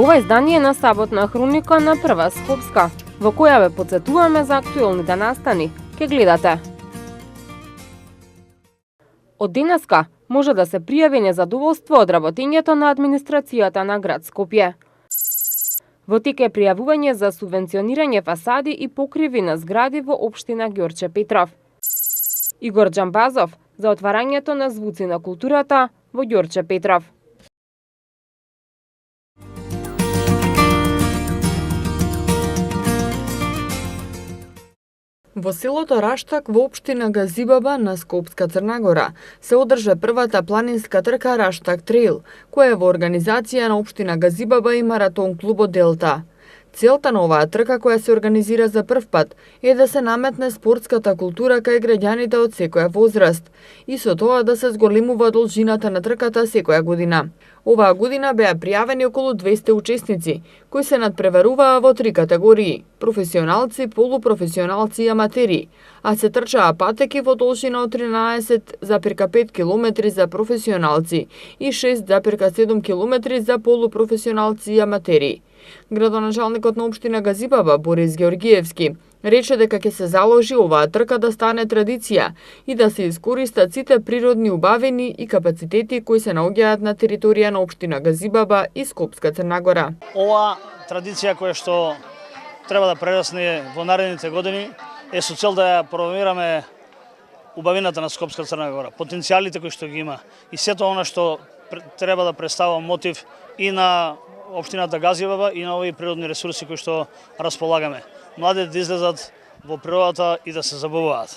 Ова издание на саботна хроника на Прва Скопска, во која ве потсетуваме за актуелните настани. Ке гледате. Од денеска може да се пријави незадоволство од работењето на администрацијата на град Скопје. Во тек е пријавување за субвенционирање фасади и покриви на згради во општина Ѓорче Петров. Игор Џамбазов за отварањето на звуци на културата во Ѓорче Петров. Во селото Раштак во општина Газибаба на Скопска Црна Гора се одржа првата планинска трка Раштак Трейл, која е во организација на општина Газибаба и маратон клубот Делта. Целта на оваа трка, која се организира за прв пат, е да се наметне спортската култура кај граѓаните од секоја возраст и со тоа да се зголемува должината на трката секоја година. Оваа година беа пријавени околу 200 учесници, кои се надпреваруваа во 3 категории – професионалци, полупрофесионалци и аматери, а се трчаа патеки во должина од 13,5 км за професионалци и 6,7 км за полупрофесионалци и аматери. Градоначалникот на општина Газибаба, Борис Георгиевски, рече дека ќе се заложи оваа трка да стане традиција и да се искористат сите природни убавини и капацитети кои се наоѓаат на територија на општина Газибаба и Скопска Црна Гора. Ова традиција која што треба да прерасне во наредните години е со цел да ја промовираме убавината на Скопска Црна Гора, потенцијалите кои што ги има и сето она што треба да представува мотив и на општината Газибаба и на овие природни ресурси кои што располагаме. Младите да излезат во природата и да се забавуваат.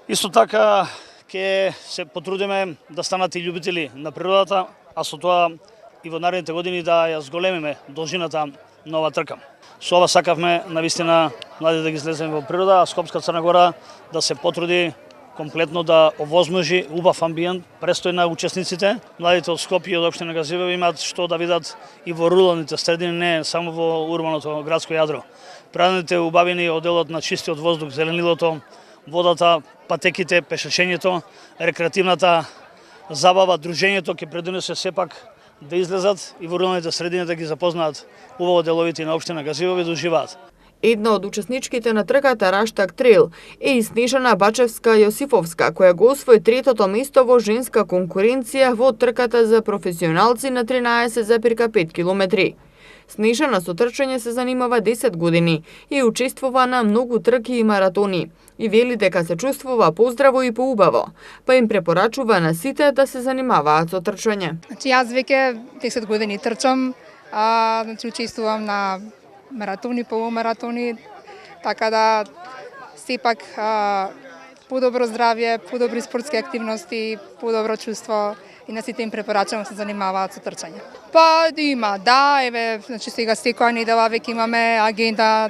Исто така ќе се потрудиме да станат и љубители на природата, а со тоа и во наредните години да ја зголемиме должината на оваа трка. Со ова сакавме навистина младите да ги излеземе во природа, а Скопска Црна Гора да се потруди комплетно да овозможи убав амбиент, престој на учесниците. Младите од Скопје и од општина Газибаба имаат што да видат и во руралните средини, не само во урбаното градско јадро. Природните убавини од делот на чистиот воздух, зеленилото, водата, патеките, пешачењето, рекреативната забава, дружењето ќе предонесе сепак да излезат и во руралните средини да ги запознаат убаво деловите на општина Газибаба и да уживаат. Една од учесничките на трката Раштак Трейл е и Снежана Бачевска-Јосифовска, која го освои третото место во женска конкуренција во трката за професионалци на 13,5 км. Снежана со трчање се занимава 10 години и учествува на многу трки и маратони и вели дека се чувствува поздраво и поубаво, па им препорачува на сите да се занимаваат со трчање. Јас веќе 10 години трчам, учествувам на маратони, полумаратони, така да сепак подобро здравје, подобри спортски активности, подобро чувство и на сите им препорачувам да се занимаваат со трчање. Па има, да, еве, значи сега секоја недела веќе имаме агенда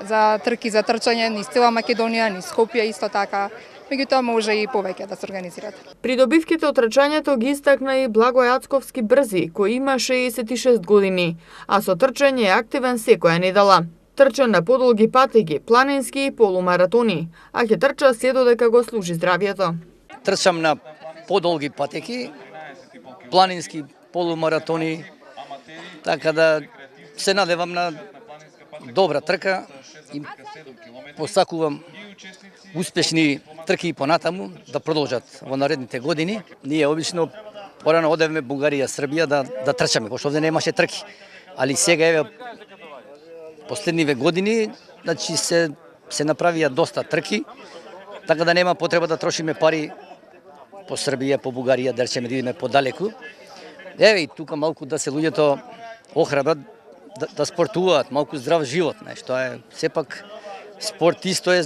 за трки за трчање низ цела Македонија, низ Скопје исто така. Меѓутоа може и повеќе да се организират. Придобивките од трчањето ги истакна и Благој Ацковски Брзи, кој има 66 години, а со трчање е активен секоја недела. Трча на подолги патеки, планински и полумаратони, а ќе трча се додека го служи здравјето. Трчам на подолги патеки, планински, полумаратони, така да се надевам на добра трка и посакувам успешни трки и понатаму да продолжат во наредните години. Ние обично порано одевме Бугарија, Србија да трчаме, пошто овде немаше трки. Али сега еве последниве години, значи се направија доста трки, така да нема потреба да трошиме пари по Србија, по Бугарија, да речеме да идеме подалеку. Еве и тука малку да се луѓето охрабрат да спортуваат, малку здрав живот, нешто е сепак спорт исто е.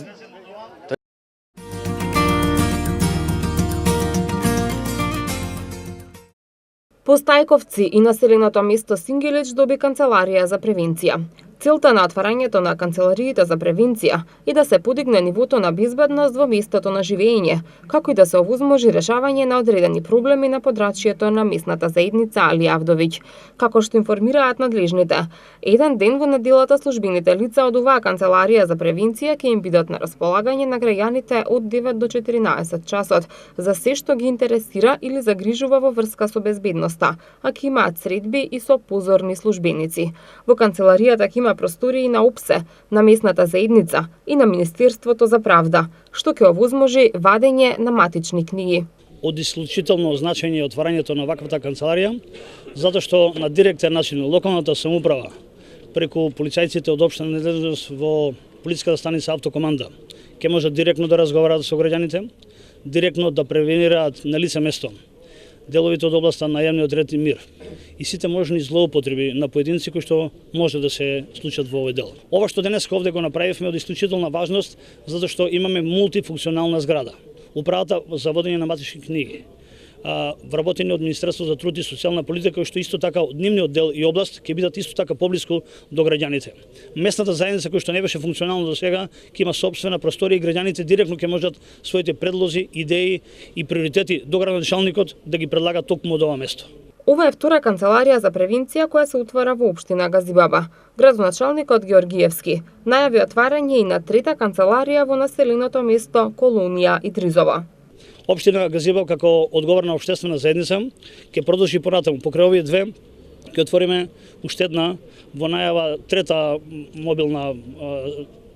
По Стајковци и населеното место Сингелич доби канцеларија за превенција. Целта на отварањето на канцелариите за превенција и да се подигне нивото на безбедност во местото на живење, како и да се овозможи решавање на одредени проблеми на подрачјето на местната заедница Али Авдовиќ. Како што информираат надлежните, еден ден во неделата службените лица од оваа канцеларија за превенција ќе им бидат на располагање на граѓаните од 9 до 14 часот за се што ги интересира или загрижува во врска со безбедноста, а ќе имаат средби и со позорни службеници. Во канцеларијата ќе има простории на ОПСЕ, на местната заедница и на Министерството за правда, што ќе овозможи вадење на матични книги. Од исклучително значење е отварањето на ваквата канцеларија, затоа што на директен начин локалната самоуправа преку полицајците од општина надлежност во полициската станица Автокоманда ќе можат директно да разговараат со граѓаните, директно да превенираат на лице место деловите од областа на јавниот ред и мир и сите можни злоупотреби на поединци кои што може да се случат во овој дел. Ова што денеска овде го направивме од исклучителна важност затоа што имаме мултифункционална зграда. Управата за водење на матични книги, вработени од Министерството за труд и социјална политика, што исто така од нивниот дел и област ќе бидат исто така поблиску до граѓаните. Местната заедница која што не беше функционална до сега, ќе има сопствена просторија и граѓаните директно ќе можат своите предлози, идеи и приоритети до градоначалникот да ги предлагат токму од ова место. Ова е втора канцеларија за превенција која се утвара во општина Газибаба. Градоначалникот Георгиевски најави отварање и на трета канцеларија во населеното место Колонија Идризова. Општина Газибаба како одговорна општествена заедница ќе продолжи понатаму. Покрај овие две ќе отвориме уште една во најава трета мобилна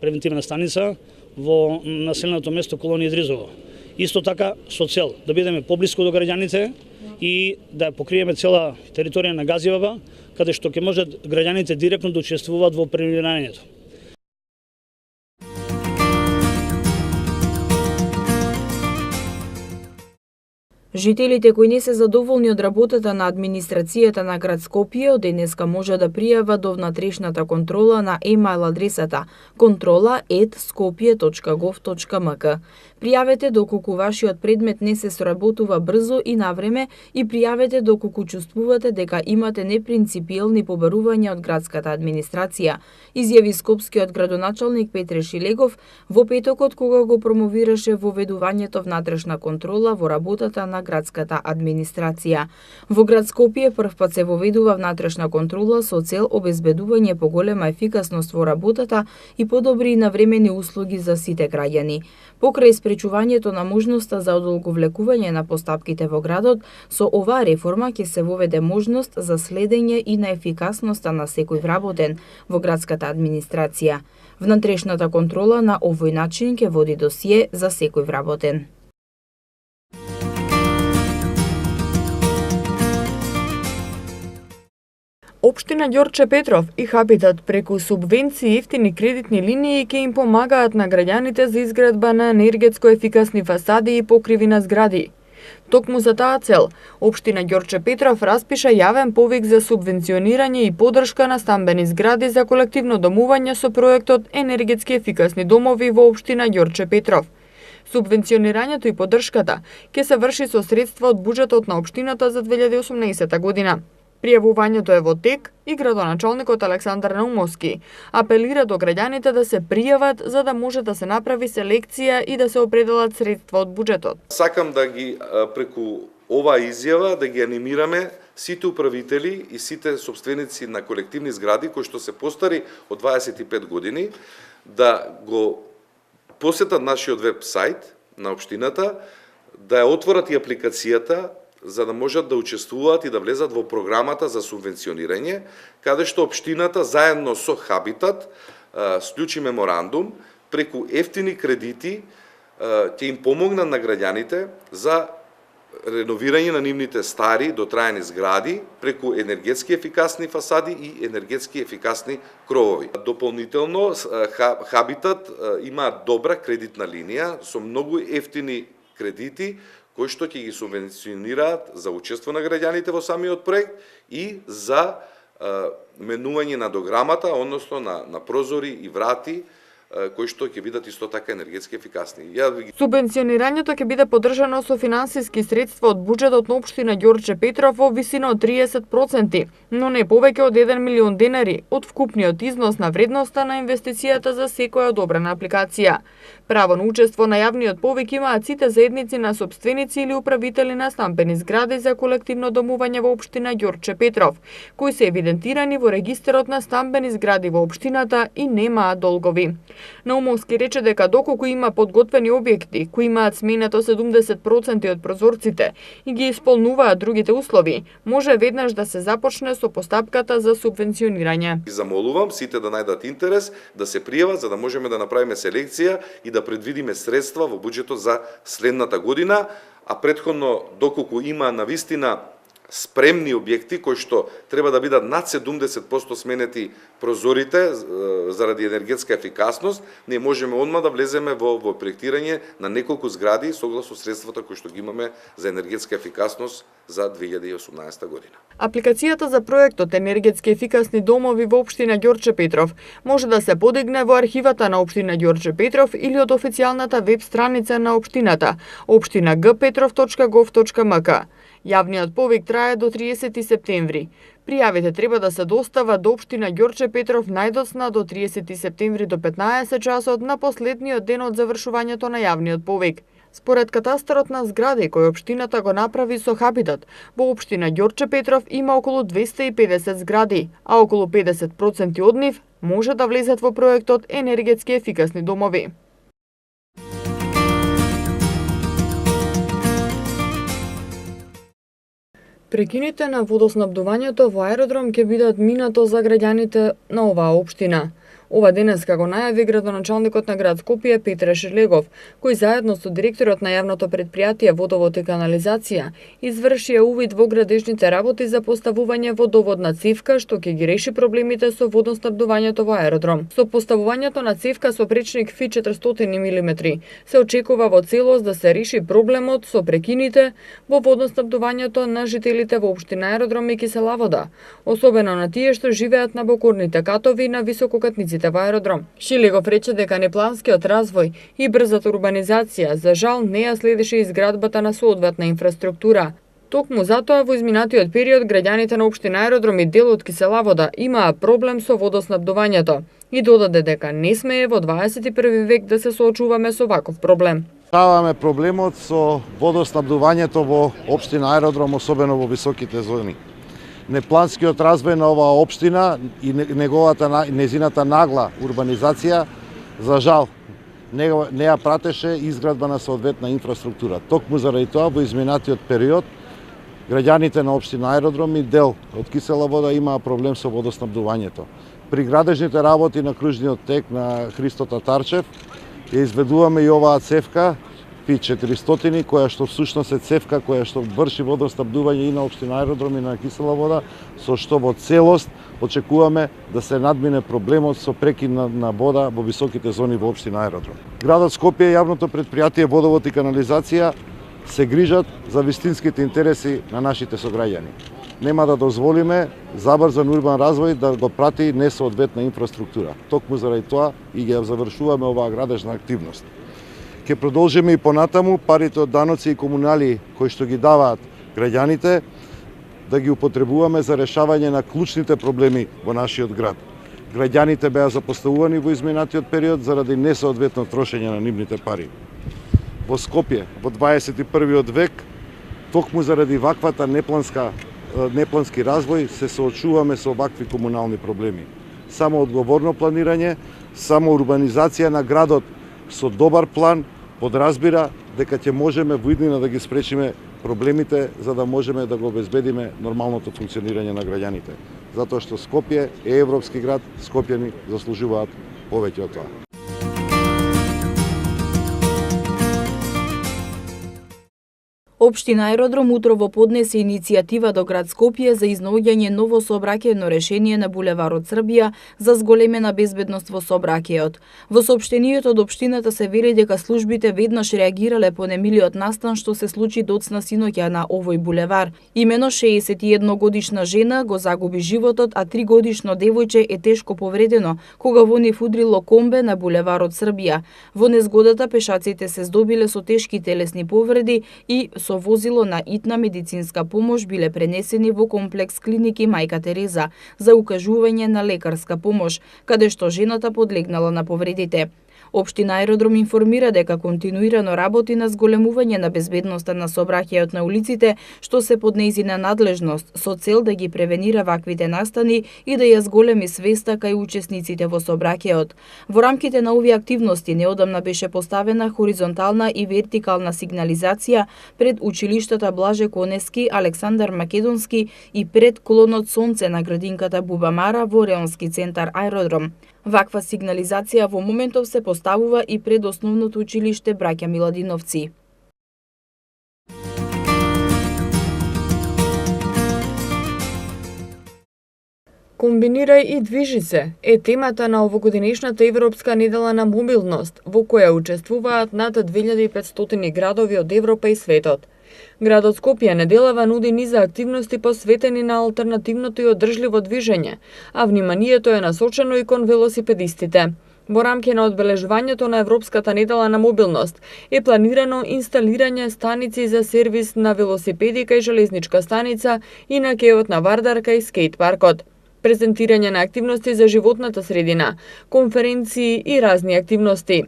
превентивна станица во населеното место Колонија Идризова. Исто така со цел да бидеме поблиску до граѓаните и да ја покриеме цела територија на Газибаба, каде што ќе можат граѓаните директно да учествуваат во преминувањето. Жителите кои не се задоволни од работата на администрацијата на град Скопје од денеска може да пријават до внатрешната контрола на емайл адресата controla@skopje.gov.mk. Пријавете доколку вашиот предмет не се сработува брзо и навреме и пријавете доколку чувствувате дека имате непринципиелни побарувања од градската администрација, изјави скопскиот градоначалник Петре Шилегов во петокот кога го промовираше воведувањето внатрешна контрола во работата на градската администрација. Во град Скопје првпат се воведува внатрешна контрола со цел обезбедување поголема ефикасност во работата и подобри и навремени услуги за сите граѓани. Покрај спречувањето на можноста за одолговлекување на постапките во градот, со оваа реформа ќе се воведе можност за следење и на ефикасноста на секој вработен во градската администрација. Внатрешната контрола на овој начин ќе води досие за секој вработен. Општина Ѓорче Петров и Хабитат преку субвенции и ефтини кредитни линии ќе им помагаат на граѓаните за изградба на енергетско ефикасни фасади и покриви на згради. Токму за таа цел, Општина Ѓорче Петров распиша јавен повик за субвенционирање и поддршка на стамбени згради за колективно домување со проектот Енергетски ефикасни домови во Општина Ѓорче Петров. Субвенционирањето и поддршката ќе се врши со средства од буџетот на општината за 2018 година. Пријавувањето е во тек и градоначалникот Александар Наумовски апелира до граѓаните да се пријават за да може да се направи селекција и да се определат средства од буџетот. Сакам да ги преку оваа изјава да ги анимираме сите управители и сите собственици на колективни згради кои што се постари од 25 години да го посетат нашиот веб-сайт на општината, да ја отворат и апликацијата за да можат да учествуваат и да влезат во програмата за субвенционирање, каде што општината заедно со Хабитат склучи меморандум преку ефтини кредити ќе им помогнат на граѓаните за реновирање на нивните стари дотраени згради преку енергетски ефикасни фасади и енергетски ефикасни кровови. Дополнително Хабитат има добра кредитна линија со многу ефтини кредити кои што ќе ги субвенционираат за учество на граѓаните во самиот проект и за менување на дограмата, односно на прозори и врати кои што ќе бидат исто така енергетски ефикасни. Субвенционирањето ќе биде поддржано со финансиски средства од буџетот на општина Ѓорче Петров во висина од 30%, но не повеќе од 1 милион денари од вкупниот износ на вредноста на инвестицијата за секоја одобрена апликација. Право на учество на јавниот повик имаат сите заедници на сопственици или управители на стамбени згради за колективно домување во општина Ѓорче Петров, кои се евидентирани во регистарот на стамбени згради во општината и немаат долгови. Наумовски рече дека доколку има подготвени објекти кои имаат сменето 70% од прозорците и ги исполнуваат другите услови, може веднаш да се започне со постапката за субвенционирање. Замолувам сите да најдат интерес, да се пријават за да можеме да направиме селекција и да предвидиме средства во буџетот за следната година, а претходно доколку има навистина спремни објекти кои што треба да бидат над 70% сменети прозорите заради енергетска ефикасност, не можеме одма да влеземе во проектирање на неколку згради согласно средствата кои што ги имаме за енергетска ефикасност за 2018 година. Апликацијата за проектот енергетски ефикасни домови во општина Ѓорче Петров може да се подигне во архивата на општина Ѓорче Петров или од официјалната веб страница на општината opštinagpetrov.gov.mk. Јавниот повик трае до 30 септември. Пријавите треба да се достават до општина Ѓорче Петров најдоцна до 30 септември до 15 часот на последниот ден од завршувањето на јавниот повик. Според катастарот на згради кој општината го направи со Хабитат, во општина Ѓорче Петров има околу 250 згради, а околу 50% од нив може да влезат во проектот енергетски ефикасни домови. Прекините на водоснабдувањето во аеродром ќе бидат минато за граѓаните на оваа општина. Ова денеска го најави градоначалникот на град Скопје Петре Шелегов, кој заедно со директорот на јавното предпријатие Водовод и канализација извршија увид во градежните работи за поставување водоводна цевка што ќе ги реши проблемите со водоснабдувањето во аеродром. Со поставувањето на цевка со пречник Фи 400 мм се очекува во целост да се реши проблемот со прекините во водоснабдувањето на жителите во општина Аеродром и кисела вода, особено на тие што живеат на бокорните катови на висококатниците во аеродром. Шилегов рече дека непланскиот развој и брзата урбанизација за жал не ја следеше изградбата на соодветна инфраструктура. Токму затоа во изминатиот период граѓаните на општина Аеродром и дел од кисела вода имаа проблем со водоснабдувањето и додаде дека не смее во 21 век да се соочуваме со ваков проблем. Решаваме проблемот со водоснабдувањето во општина Аеродром, особено во високите зони. Непланскиот развој на оваа општина и незината нагла урбанизација, за жал, не ја пратеше изградба на соодветна инфраструктура. Токму заради тоа во изминатиот период граѓаните на општина Аеродром и дел од кисела вода имаа проблем со водоснабдувањето. При градежните работи на кружниот тек на Христо Татарчев ја изведуваме и оваа цевка Фи 400, која што всушност е цевка која што врши водоснабдување и на општина Аеродром и на кисела вода, со што во целост очекуваме да се надмине проблемот со прекин на вода во високите зони во општина Аеродром. Градот Скопје и јавното предпријатие Водовод и канализација се грижат за вистинските интереси на нашите сограѓани. Нема да дозволиме забрзан урбан развој да го прати несоодветна инфраструктура. Токму заради тоа и ги завршуваме оваа градежна активност. Ќе продолжиме и понатаму парите од даноци и комунали кои што ги даваат граѓаните да ги употребуваме за решавање на клучните проблеми во нашиот град. Граѓаните беа запоставувани во изминатиот период заради несоодветно трошење на нивните пари. Во Скопје во 21 век токму заради ваквата неплански развој се соочуваме со вакви комунални проблеми. Само одговорно планирање, само урбанизација на градот со добар план подразбира дека ќе можеме во иднина да ги спречиме проблемите за да можеме да го обезбедиме нормалното функционирање на граѓаните. Затоа што Скопје е европски град, скопјани заслужуваат повеќе од тоа. Општина Аеродром утрово поднесе иницијатива до град Скопје за изнаоѓање ново сообраќајно решение на булеварот Србија за зголемена безбедност во сообраќајот. Во соопштението од општината се вели дека службите веднаш реагирале по немилиот настан што се случи доцна синоќа на овој булевар. Имено 61 годишна жена го загуби животот, а 3 годишно девојче е тешко повредено кога во нив удрило комбе на булеварот Србија. Во незгодата пешаците се здобиле со тешки телесни повреди и со возило на итна медицинска помош биле пренесени во комплекс клиники Мајка Тереза за укажување на лекарска помош, каде што жената подлегнала на повредите. Општина Аеродром информира дека континуирано работи на зголемување на безбедноста на сообраќајот на улиците, што се под нејзина надлежност, со цел да ги превенира ваквите настани и да ја зголеми свеста кај учесниците во сообраќајот. Во рамките на овие активности неодамна беше поставена хоризонтална и вертикална сигнализација пред училиштата Блаже Конески, Александар Македонски и пред клонот Сонце на градинката Бубамара во Реонски центар Аеродром. Ваква сигнализација во моментов се поставува и пред основното училиште Браќа Миладиновци. Комбинирај и движи се е темата на овогодинешната Европска недела на мобилност, во која учествуваат над 2500 градови од Европа и светот. Градот Скопје неделава нуди низа активности посветени на алтернативното и одржливо движење, а вниманието е насочено и кон велосипедистите. Во рамки на одбележувањето на Европската недела на мобилност е планирано инсталирање станици за сервис на велосипеди кај железничка станица и на кеот на Вардар кај скејт паркот. Презентирање на активности за животната средина, конференции и разни активности.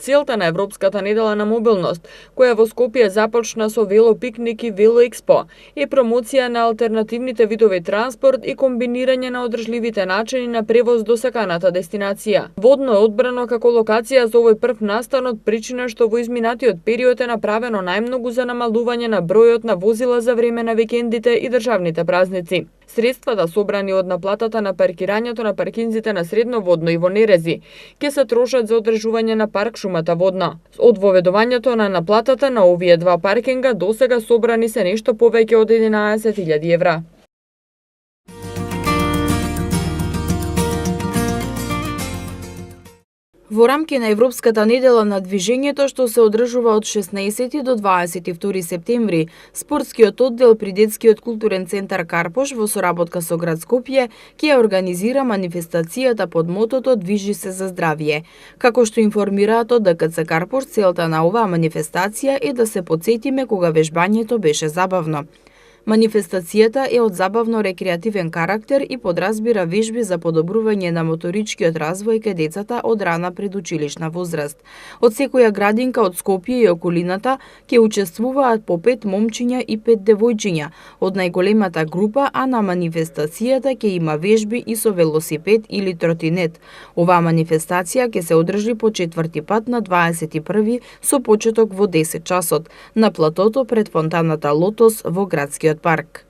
Целта на Европската недела на мобилност, која во Скопје започна со велопикник и велоекспо, е промоција на алтернативните видови транспорт и комбинирање на одржливите начини на превоз до саканата дестинација. Водно е одбрано како локација за овој прв настан од причина што во изминатиот период е направено најмногу за намалување на бројот на возила за време на викендите и државните празници. Средствата собрани од наплатата на паркирањето на паркинзите на Средноводно и во Нерези ќе се трошат за одржување на парк Шумата Водна. Од воведувањето на наплатата на овие два паркинга досега собрани се нешто повеќе од 11.000 евра. Во рамки на Европската недела на движењето што се одржува од 16 до 22 септември, спортскиот оддел при детскиот културен центар Карпош во соработка со град Скопје ќе организира манифестацијата под мотото Движи се за здравје. Како што информираат од ДКЦ Карпош, целта на оваа манифестација е да се потсетиме кога вежбањето беше забавно. Манифестацијата е од забавно-рекреативен карактер и подразбира вежби за подобрување на моторичкиот развој кај децата од рана предучилишна возраст. Од секоја градинка од Скопје и околината ќе учествуваат по 5 момчиња и 5 девојчиња од најголемата група, а на манифестацијата ќе има вежби и со велосипед или тротинет. Оваа манифестација ќе се одржи по 4 пат на 21 со почеток во 10 часот на платото пред фонтаната Лотос во градскиот парк.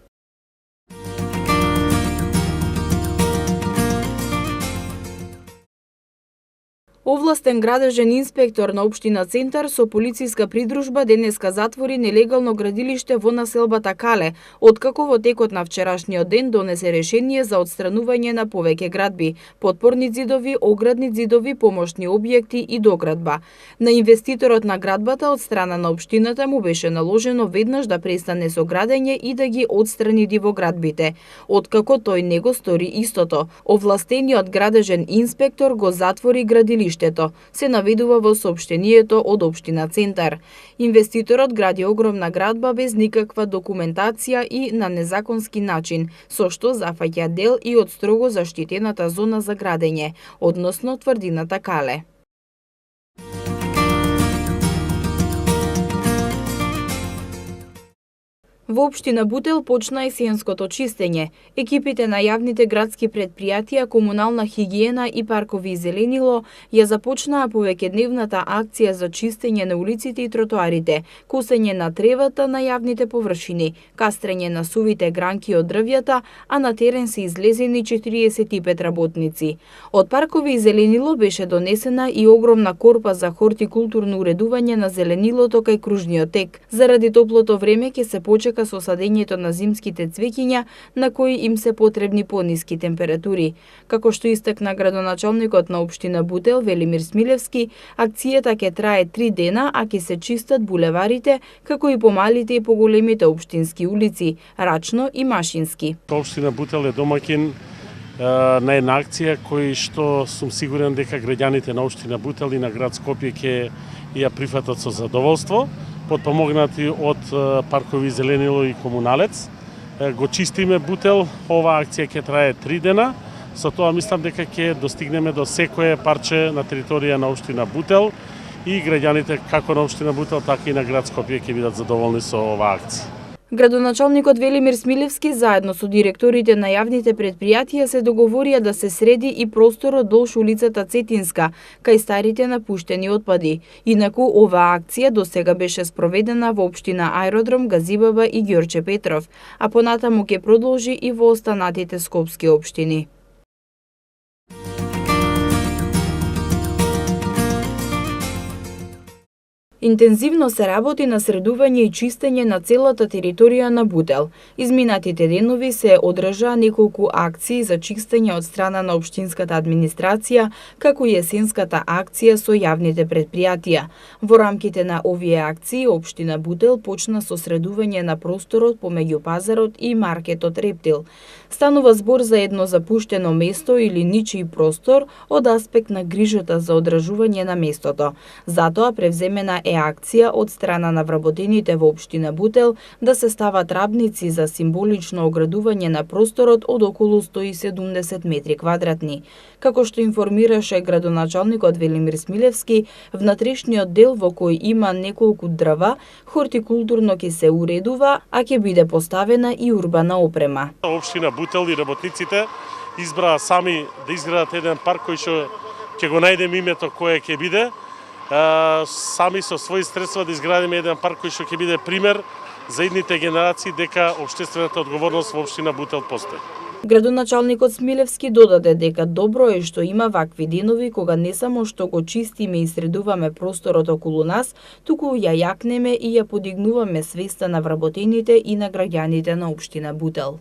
Овластен градежен инспектор на општина Центар со полициска придружба денеска затвори нелегално градилиште во населбата Кале, откако во текот на вчерашниот ден донесе решение за отстранување на повеќе градби, подпорни ѕидови, оградни ѕидови, помошни објекти и доградба. На инвеститорот на градбата од страна на општината му беше наложено веднаш да престане со градење и да ги отстрани дивоградбите, откако тој не го стори истото. Овластениот градежен инспектор го затвори градилиштето, се наведува во соопштението од општина Центар. Инвеститорот гради огромна градба без никаква документација и на незаконски начин, со што зафаќа дел и од строго заштитената зона за градење, односно тврдината Кале. Во општина Бутел почна есенското чистење. Екипите на јавните градски предпријатија, комунална хигиена и паркови и зеленило ја започнаа повеќедневната акција за чистење на улиците и тротоарите, косење на тревата на јавните површини, кастрење на сувите гранки од дрвјата, а на терен се излезени 45 работници. Од паркови и зеленило беше донесена и огромна корпа за хортикултурно уредување на зеленилото кај кружниот тек. Заради топлото време ќе се почека со садењето на зимските цвеќиња на кои им се потребни пониски температури. Како што истакна градоначалникот на општина Бутел Велимир Смилевски, акцијата ќе трае 3 дена, а ќе се чистат булеварите, како и помалите и поголемите општински улици, Рачно и Машински. Општина Бутел е домаќин на една акција кој што сум сигурен дека граѓаните на општина Бутел и на град Скопје ќе ја прифатат со задоволство, подпомогнати од паркови зеленило и комуналец. Го чистиме Бутел, оваа акција ќе трае 3 дена. Со тоа мислам дека ќе достигнеме до секое парче на територија на општина Бутел и граѓаните како на општина Бутел, така и на град Скопје ќе бидат задоволни со оваа акција. Градоначалникот Велимир Смилевски заедно со директорите на јавните предпријатија се договорија да се среди и просторот долж улицата Цетинска, кај старите напуштени отпади. Инаку оваа акција досега беше спроведена во општина Аеродром, Газибаба и Ѓорче Петров, а понатаму ќе продолжи и во останатите скопски општини. Интензивно се работи на средување и чистење на целата територија на Бутел. Изминатите денови се одржаа неколку акции за чистење од страна на општинската администрација, како и есенската акција со јавните предпријатија. Во рамките на овие акции, општина Бутел почна со средување на просторот помеѓу пазарот и маркетот Рептил. Станува збор за едно запуштено место или ничиј простор од аспект на грижата за одржување на местото. Затоа превземена е акција од страна на вработените во општина Бутел да се стават рабници за символично оградување на просторот од околу 170 метри квадратни. Како што информираше градоначалникот Велимир Смилевски, внатрешниот дел во кој има неколку дрва, хортикултурно ќе се уредува, а ќе биде поставена и урбана опрема. Општина Бутел и работниците избраа сами да изградат еден парк кој што ќе го најдем името кое ќе биде, сами со своји средства да изградиме еден парк кој што ќе биде пример за идните генерации дека општествената одговорност во општина Бутел постои. Градоначалникот Смилевски додаде дека добро е што има вакви денови кога не само што го чистиме и средуваме просторот околу нас, туку ја јакнеме и ја подигнуваме свеста на вработените и на граѓаните на општина Бутел.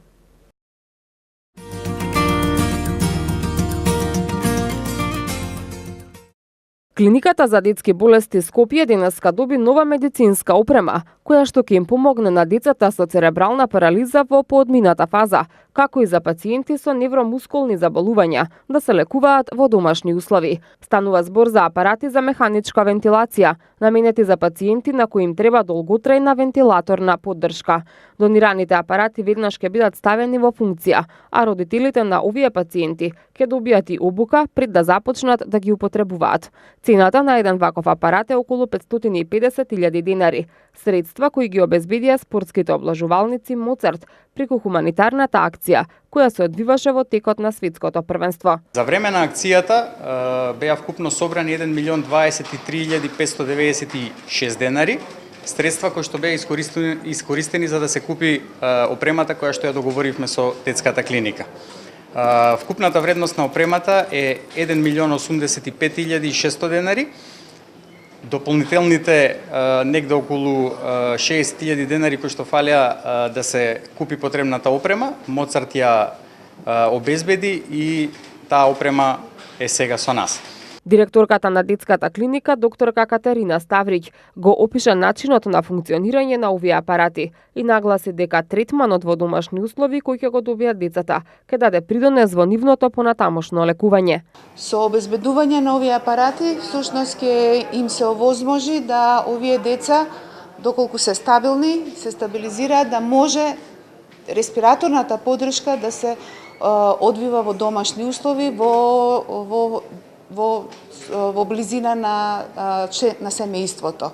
Клиниката за детски болести Скопје денеска доби нова медицинска опрема, која што ќе им помогне на децата со церебрална парализа во поодмината фаза, како и за пациенти со невромускулни заболувања, да се лекуваат во домашни услови. Станува збор за апарати за механичка вентилација, наменети за пациенти на кои им треба долготрајна вентилаторна поддршка. Донираните апарати веднаш ќе бидат ставени во функција, а родителите на овие пациенти ќе добијат и обука пред да започнат да ги употребуваат. Цената на еден ваков апарат е околу 550.000 денари, средства кои ги обезбедија спортските облажувалници Моцарт преку хуманитарната акција, која се одвиваше во текот на светското првенство. За време на акцијата беа вкупно собрани 1.023.596 денари, средства кои што беа искористени за да се купи опремата која што ја договоривме со детската клиника. Вкупната вредност на опремата е 1.085.600 денари. Дополнителните негде околу 60.000 денари кои што фалеа да се купи потребната опрема, Моцарт ја обезбеди и таа опрема е сега со нас. Директорката на детската клиника, докторка Катерина Ставриќ, го опиша начинот на функционирање на овие апарати и нагласи дека третманот во домашни услови кој ќе го добијат децата ќе даде придонес во нивното понатамошно лекување. Со обезбедување на овие апарати, всушност ќе им се овозможи да овие деца, доколку се стабилни, се стабилизираат, да може респираторната поддршка да се одвива во домашни услови, во близина на семејството.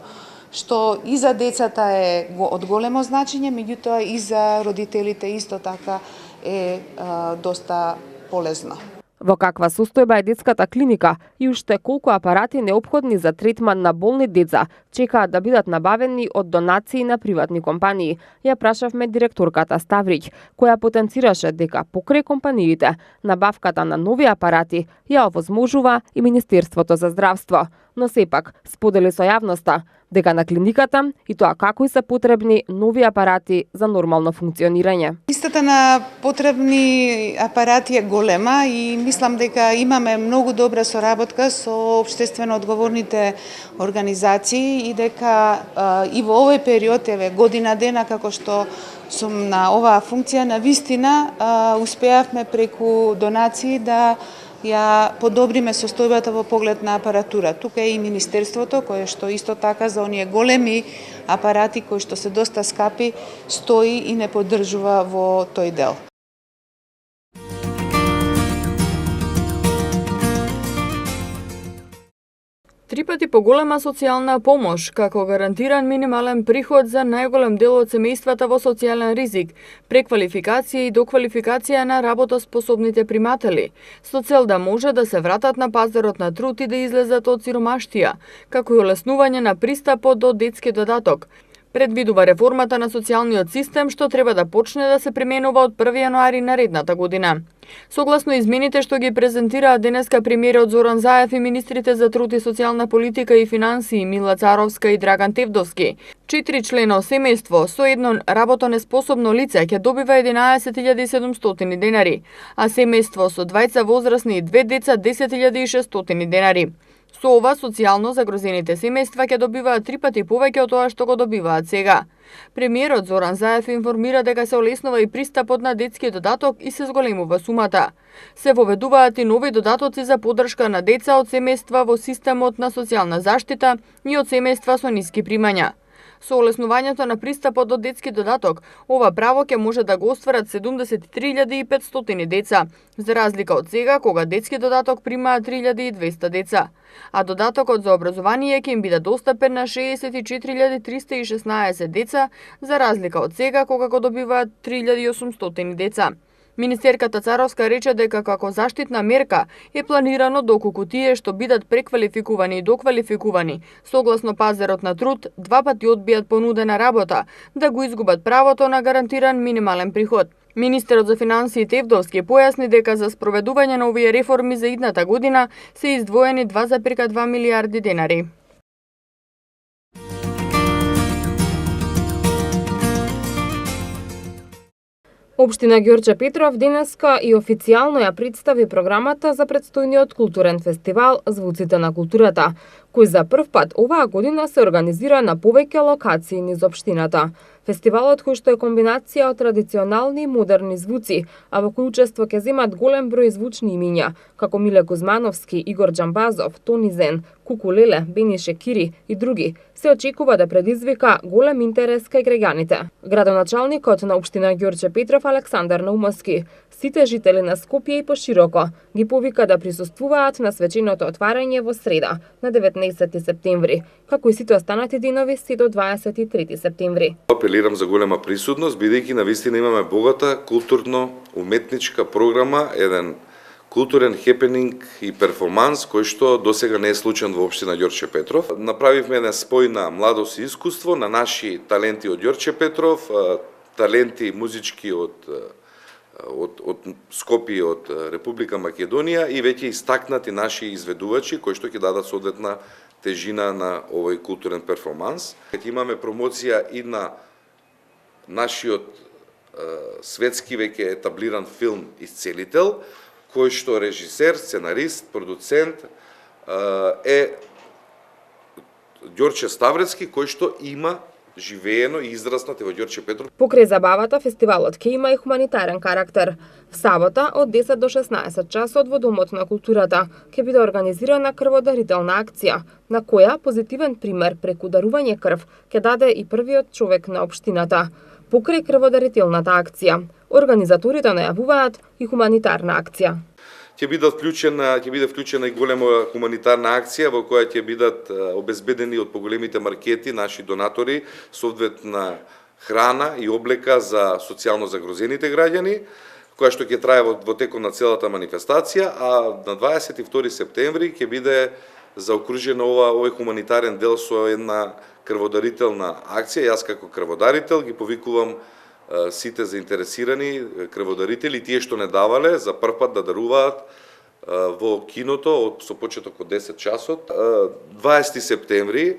што и за децата е од големо значење, меѓутоа и за родителите исто така е доста полезно. Во каква состојба е детската клиника и уште колку апарати неопходни за третман на болни деца чекаат да бидат набавени од донации на приватни компании? Ја прашавме директорката Ставриќ, која потенцираше дека покрај компаниите набавката на нови апарати ја овозможува и Министерството за здравство, но сепак сподели со јавноста дека на клиниката и тоа како и се потребни нови апарати за нормално функционирање. Листата на потребни апарати е голема и мислам дека имаме многу добра соработка со општествено одговорните организации и дека и во овој период, година дена како што сум на оваа функција, на вистина успеавме преку донации да ја подобриме состојбата во поглед на апаратура. Тука е и Министерството, кое што исто така за оние големи апарати кои што се доста скапи, стои и не поддржува во тој дел. Три пати поголема социјална помош, како гарантиран минимален приход за најголем дел од семејствата во социјален ризик, преквалификација и доквалификација на работоспособните приматели, со цел да може да се вратат на пазарот на труд и да излезат од сиромаштија, како и олеснување на пристапот до детски додаток. Предвидува реформата на социјалниот систем што треба да почне да се применува од 1 јануари наредната година. Согласно измените што ги презентираа денеска премиерот Зоран Заев и министрите за труд и социјална политика и финансии Мила Царовска и Драган Тевдовски, 4 члена семејство со едно работонеспособно лице ќе добива 11.700 денари, а семејство со двајца возрастни и 2 деца 10.600 денари. Со ова, социјално загрозените семејства ќе добиваат 3 пати повеќе од тоа што го добиваат сега. Премиерот Зоран Заев информира дека се олеснува и пристапот на детски додаток и се зголемува сумата. Се воведуваат и нови додатоци за поддршка на деца од семејства во системот на социјална заштита и од семејства со ниски примања. Со олеснувањето на пристапот до детски додаток, ова право ќе може да го остварат 73.500 деца, за разлика од сега кога детски додаток примаат 3.200 деца, а додатокот за образование ќе им биде достапен на 64.316 деца, за разлика од сега кога го добиваат 3.800 деца. Министерката Царовска рече дека како заштитна мерка е планирано доколку тие што бидат преквалификувани и доквалификувани, согласно пазарот на труд, 2 пати одбијат понудена работа, да го изгубат правото на гарантиран минимален приход. Министерот за финансии Тевдовски појасни дека за спроведување на овие реформи за идната година се издвоени 2,2 милијарди денари. Општина Ѓорче Петров денеска и официјално ја представи програмата за претстојниот културен фестивал Звуците на културата, кој за прв пат оваа година се организира на повеќе локации низ општината. Фестивалот, кој што е комбинација од традиционални и модерни звуци, а во кој учество ќе земат голем број звучни имиња, како Миле Кузмановски, Игор Џамбазов, Тони Зен, Куку Леле, Бени Шекири и други, се очекува да предизвика голем интерес кај граѓаните. Градоначалникот на општина Ѓорче Петров Александар Наумовски сите жители на Скопје и пошироко ги повика да присуствуваат на свеченото отварање во среда, на 19 септември, како и сите останати денови се до 23 септември. Апелирам за голема присутност, бидејќи навистина имаме богата културно-уметничка програма, еден културен хепенинг и перформанс кој што досега не е случаен во општина Ѓорче Петров. Направивме еден спој на младост и искуство, на наши таленти од Ѓорче Петров, таленти музички од Скопје, од Република Македонија и веќе истакнати наши изведувачи кои што ќе дадат соодветна тежина на овој културен перформанс. Ќе имаме промоција и на нашиот светски веќе етаблиран филм Исцелител, кој што режисер, сценарист, продуцент е Ѓорче Ставрецки, кој што има живеено и израснат во Ѓорче Петров. Покрај забавата, фестивалот ќе има и хуманитарен карактер. В сабота од 10 до 16 часот во Домот на културата ќе биде организирана крводарителна акција, на која позитивен пример преку дарување крв ќе даде и првиот човек на општината. Покрај крводарителната акција, организаторите најавуваат и хуманитарна акција. ќе биде вклучена и голема хуманитарна акција во која ќе бидат обезбедени од поголемите маркети наши донатори соодветна храна и облека за социјално загрозените граѓани, која што ќе трае во текот на целата манифестација, а на 22 септември ќе биде заокружена овој хуманитарен дел со една крводарителна акција. Јас како крводарител ги повикувам сите заинтересирани крводарители, тие што не давале, за прв пат да даруваат во киното со почеток од 10 часот. 20 септември,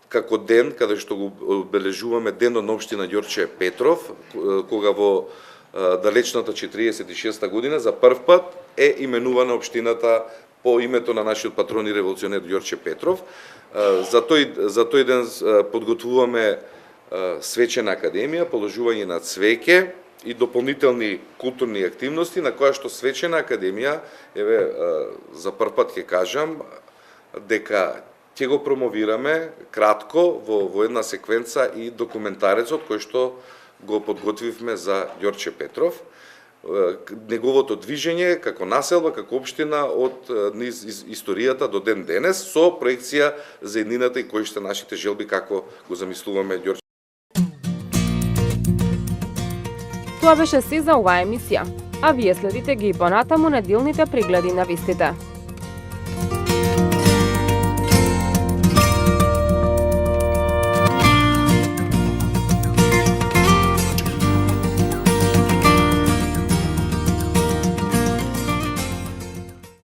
како ден каде што го одбележуваме денот на општина Ѓорче Петров, кога во далечната 46-та година за прв пат е именувана општината по името на нашиот патрон и револуционер Ѓорче Петров. За тој ден подготвуваме свечена академија, положување на цвеќе и дополнителни културни активности, на која што свечена академија, за прв пат ќе кажам, дека ќе го промовираме кратко во една секвенца и документарецот кој што го подготвивме за Ѓорче Петров, неговото движење како населба, како општина од низ историјата до ден денес, со проекција за еднината и кои што нашите желби како го замислуваме Ѓорче. Тоа беше се за оваа емисија, а вие следите ги и понатаму неделните прегледи на вестите.